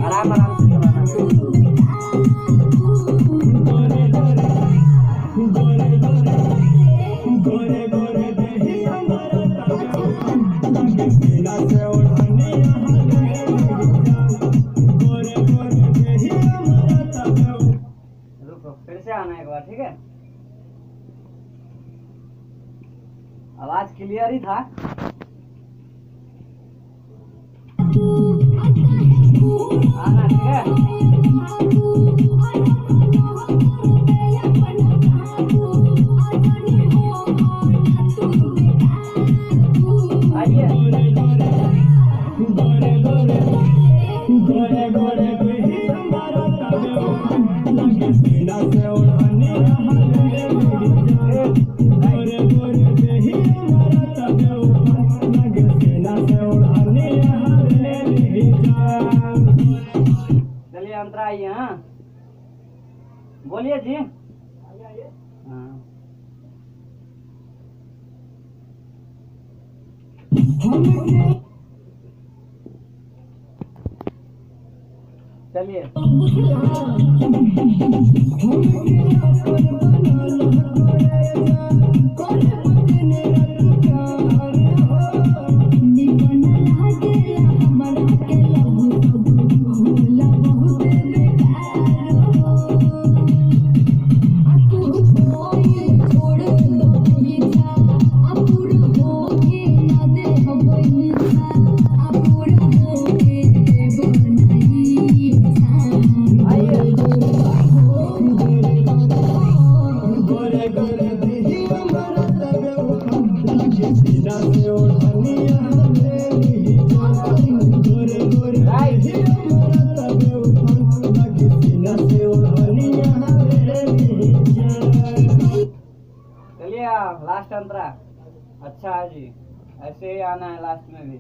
आराम आराम से चलाना। रुको फिर से आना एक बार, ठीक है? आवाज क्लियर ही था। आना, ठीक है? चलिए अंतरा आइए। हाँ बोलिए जी। हाँ चलिए। चलिए लास्ट अंतरा। अच्छा है जी, ऐसे ही आना है लास्ट में भी।